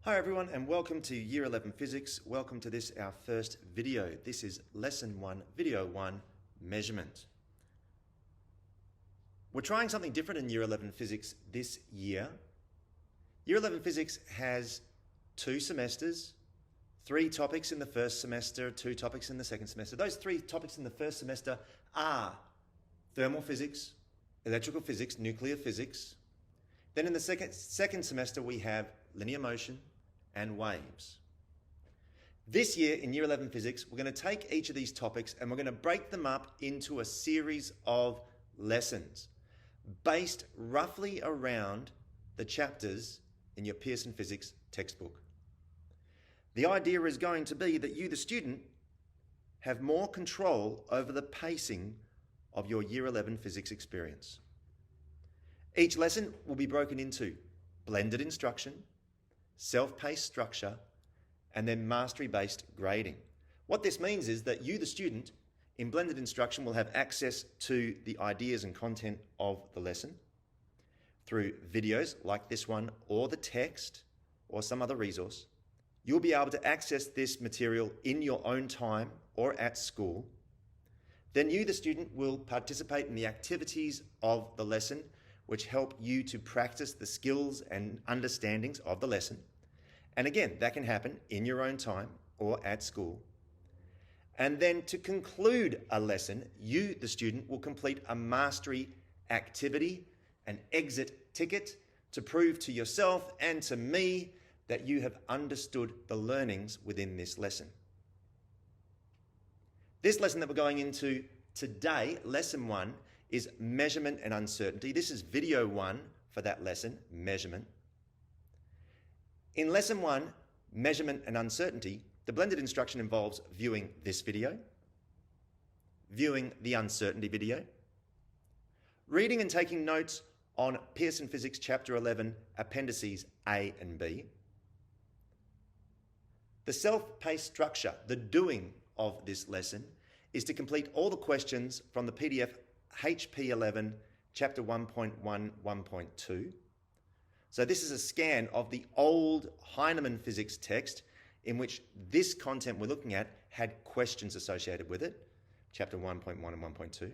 Hi everyone and welcome to Year 11 Physics. Welcome to this, our first video. This is Lesson 1, Video 1, Measurement. We're trying something different in Year 11 Physics this year. Year 11 Physics has 2 semesters, 3 topics in the first semester, 2 topics in the second semester. Those 3 topics in the first semester are thermal physics, electrical physics, nuclear physics. Then in the second semester we have linear motion and waves. This year in Year 11 Physics, we're going to take each of these topics and we're going to break them up into a series of lessons based roughly around the chapters in your Pearson Physics textbook. The idea is going to be that you, the student, have more control over the pacing of your Year 11 Physics experience. Each lesson will be broken into blended instruction, self-paced structure, and then mastery-based grading. What this means is that you, the student, in blended instruction will have access to the ideas and content of the lesson through videos like this one, or the text, or some other resource. You'll be able to access this material in your own time or at school. Then you, the student, will participate in the activities of the lesson, which help you to practice the skills and understandings of the lesson. And again, that can happen in your own time or at school. And then to conclude a lesson, you, the student, will complete a mastery activity, an exit ticket, to prove to yourself and to me that you have understood the learnings within this lesson. This lesson that we're going into today, Lesson 1, is measurement and uncertainty. This is video 1 for that lesson, measurement. In lesson 1, measurement and uncertainty, the blended instruction involves viewing this video, viewing the uncertainty video, reading and taking notes on Pearson Physics Chapter 11, Appendices A and B. The self-paced structure, the doing of this lesson, is to complete all the questions from the PDF HP11, Chapter 1.1, 1.2. So this is a scan of the old Heinemann physics text in which this content we're looking at had questions associated with it, Chapter 1.1 and 1.2.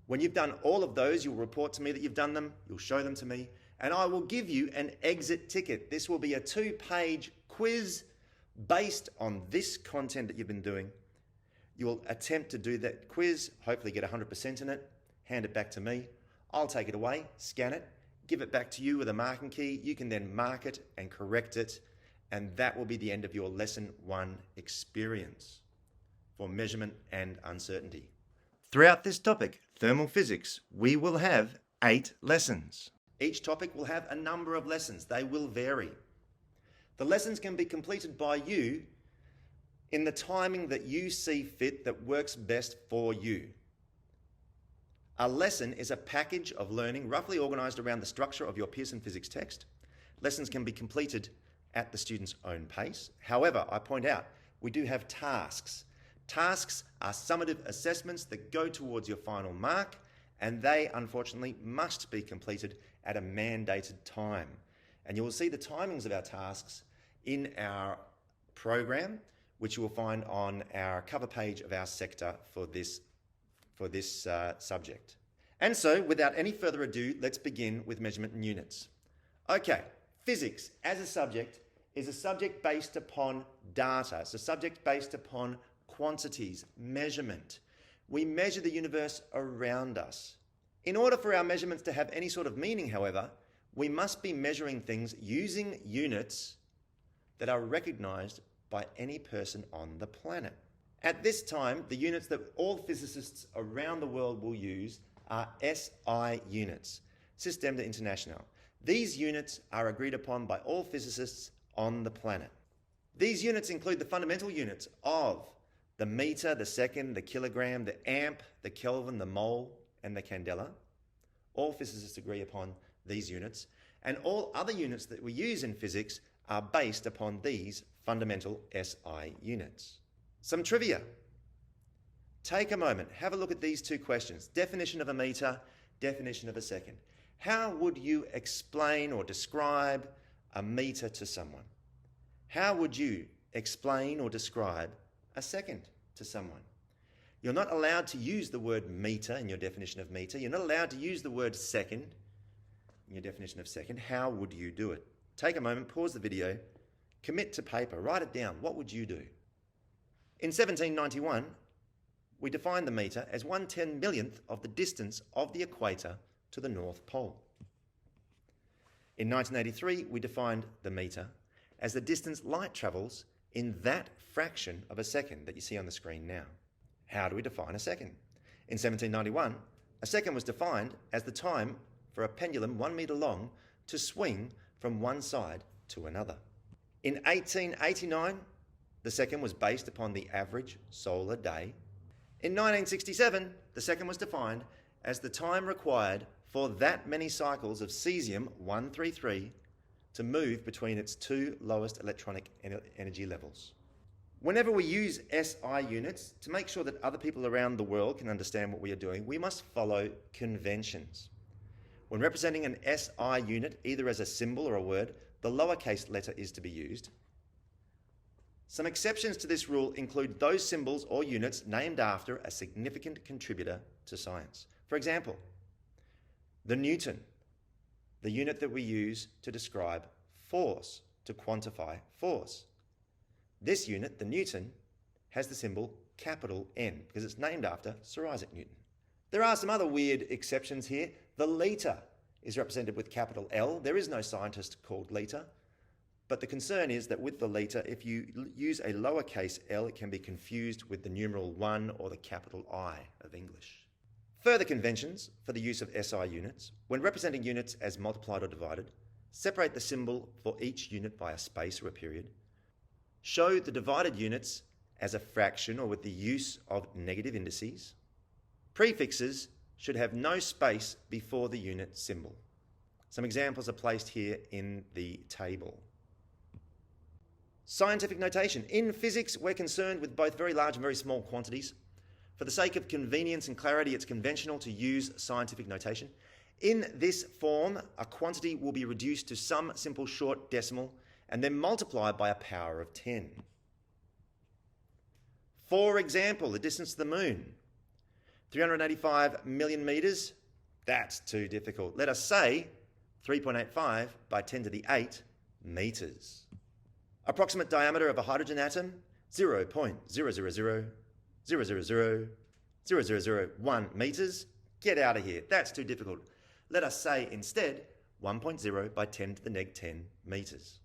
When you've done all of those, you'll report to me that you've done them, you'll show them to me, and I will give you an exit ticket. This will be a 2-page quiz based on this content that you've been doing. You will attempt to do that quiz, hopefully get 100% in it, hand it back to me. I'll take it away, scan it, give it back to you with a marking key. You can then mark it and correct it, and that will be the end of your Lesson 1 experience for measurement and uncertainty. Throughout this topic, thermal physics, we will have 8 lessons. Each topic will have a number of lessons. They will vary. The lessons can be completed by you in the timing that you see fit that works best for you. A lesson is a package of learning roughly organised around the structure of your Pearson Physics text. Lessons can be completed at the student's own pace. However, I point out, we do have tasks. Tasks are summative assessments that go towards your final mark, and they, unfortunately, must be completed at a mandated time. And you will see the timings of our tasks in our program, which you will find on our cover page of our sector for this subject. And so, without any further ado, let's begin with measurement and units. Okay, physics as a subject is a subject based upon data. It's a subject based upon quantities, measurement. We measure the universe around us. In order for our measurements to have any sort of meaning, however, we must be measuring things using units that are recognized by any person on the planet. At this time, the units that all physicists around the world will use are SI units, Système International. These units are agreed upon by all physicists on the planet. These units include the fundamental units of the meter, the second, the kilogram, the amp, the Kelvin, the mole, and the candela. All physicists agree upon these units, and all other units that we use in physics are based upon these fundamental SI units. Some trivia. Take a moment, have a look at these 2 questions. Definition of a meter, definition of a second. How would you explain or describe a meter to someone? How would you explain or describe a second to someone? You're not allowed to use the word meter in your definition of meter. You're not allowed to use the word second in your definition of second. How would you do it? Take a moment, pause the video, commit to paper, write it down. What would you do? In 1791, we defined the meter as 1/10,000,000th of the distance of the equator to the North Pole. In 1983, we defined the meter as the distance light travels in that fraction of a second that you see on the screen now. How do we define a second? In 1791, a second was defined as the time for a pendulum 1 metre long to swing from one side to another. In 1889, the second was based upon the average solar day. In 1967, the second was defined as the time required for that many cycles of cesium-133 to move between its two lowest electronic energy levels. Whenever we use SI units, to make sure that other people around the world can understand what we are doing, we must follow conventions. When representing an SI unit, either as a symbol or a word, the lowercase letter is to be used. Some exceptions to this rule include those symbols or units named after a significant contributor to science. For example, the Newton, the unit that we use to describe force, to quantify force. This unit, the Newton, has the symbol capital N because it's named after Sir Isaac Newton. There are some other weird exceptions here. The litre is represented with capital L. There is no scientist called litre, but the concern is that with the litre, if you use a lowercase l, it can be confused with the numeral 1 or the capital I of English. Further conventions for the use of SI units: when representing units as multiplied or divided, separate the symbol for each unit by a space or a period. Show the divided units as a fraction or with the use of negative indices. Prefixes should have no space before the unit symbol. Some examples are placed here in the table. Scientific notation. In physics, we're concerned with both very large and very small quantities. For the sake of convenience and clarity, it's conventional to use scientific notation. In this form, a quantity will be reduced to some simple short decimal and then multiplied by a power of 10. For example, the distance to the moon, 385 million metres. That's too difficult. Let us say 3.85 by 10 to the 8 metres. Approximate diameter of a hydrogen atom, 0.00000000001 metres. Get out of here. That's too difficult. Let us say instead 1.0 by 10 to the negative 10 metres.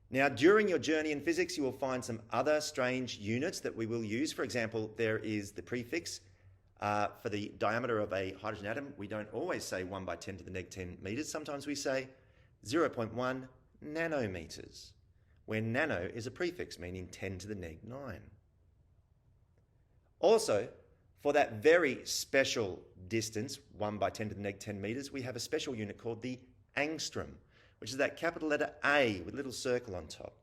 Now, during your journey in physics, you will find some other strange units that we will use. For example, there is the prefix for the diameter of a hydrogen atom. We don't always say 1 by 10 to the negative 10 metres. Sometimes we say 0.1 nanometres, where nano is a prefix meaning 10 to the negative 9. Also, for that very special distance, 1 by 10 to the negative 10 metres, we have a special unit called the angstrom, which is that capital letter A with a little circle on top.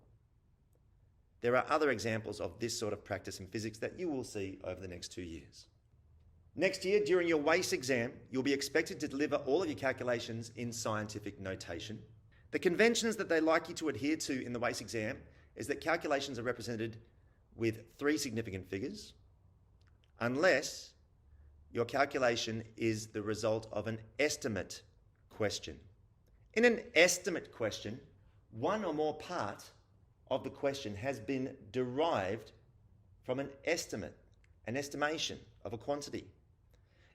There are other examples of this sort of practice in physics that you will see over the next 2 years. Next year, during your WACE exam, you'll be expected to deliver all of your calculations in scientific notation. The conventions that they like you to adhere to in the WACE exam is that calculations are represented with 3 significant figures, unless your calculation is the result of an estimate question. In an estimate question, one or more part of the question has been derived from an estimate, an estimation of a quantity.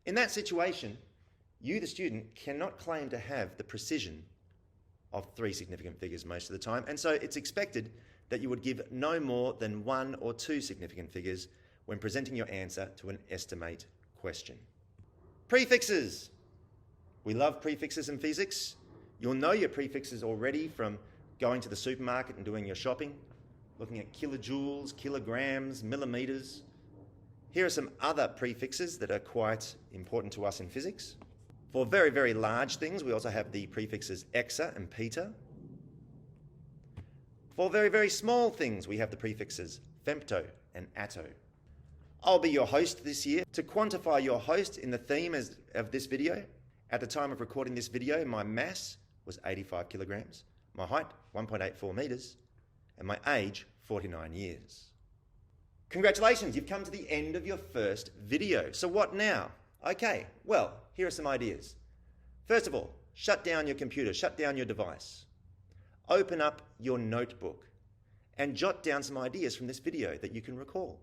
In that situation, you, the student, cannot claim to have the precision of 3 significant figures most of the time, and so it's expected that you would give no more than 1 or 2 significant figures when presenting your answer to an estimate question. Prefixes. We love prefixes in physics. You'll know your prefixes already from going to the supermarket and doing your shopping, looking at kilojoules, kilograms, millimetres. Here are some other prefixes that are quite important to us in physics. For very, very large things, we also have the prefixes exa and peta. For very, very small things, we have the prefixes femto and atto. I'll be your host this year. To quantify your host in the theme of this video, at the time of recording this video, my mass was 85 kilograms, my height 1.84 metres, and my age 49 years. Congratulations, you've come to the end of your first video. So what now? Okay, well, here are some ideas. First of all, shut down your computer, shut down your device. Open up your notebook and jot down some ideas from this video that you can recall.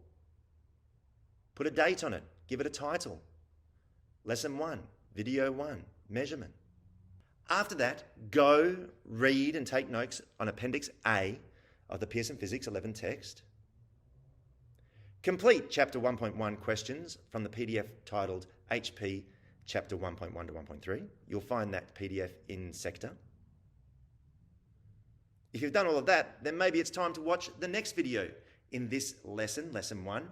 Put a date on it, give it a title. Lesson 1, Video 1, Measurement. After that, go read and take notes on Appendix A of the Pearson Physics 11 text. Complete Chapter 1.1 questions from the PDF titled HP Chapter 1.1 to 1.3. You'll find that PDF in Sector. If you've done all of that, then maybe it's time to watch the next video in this lesson, Lesson 1,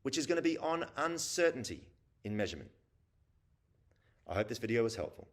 which is going to be on uncertainty in measurement. I hope this video was helpful.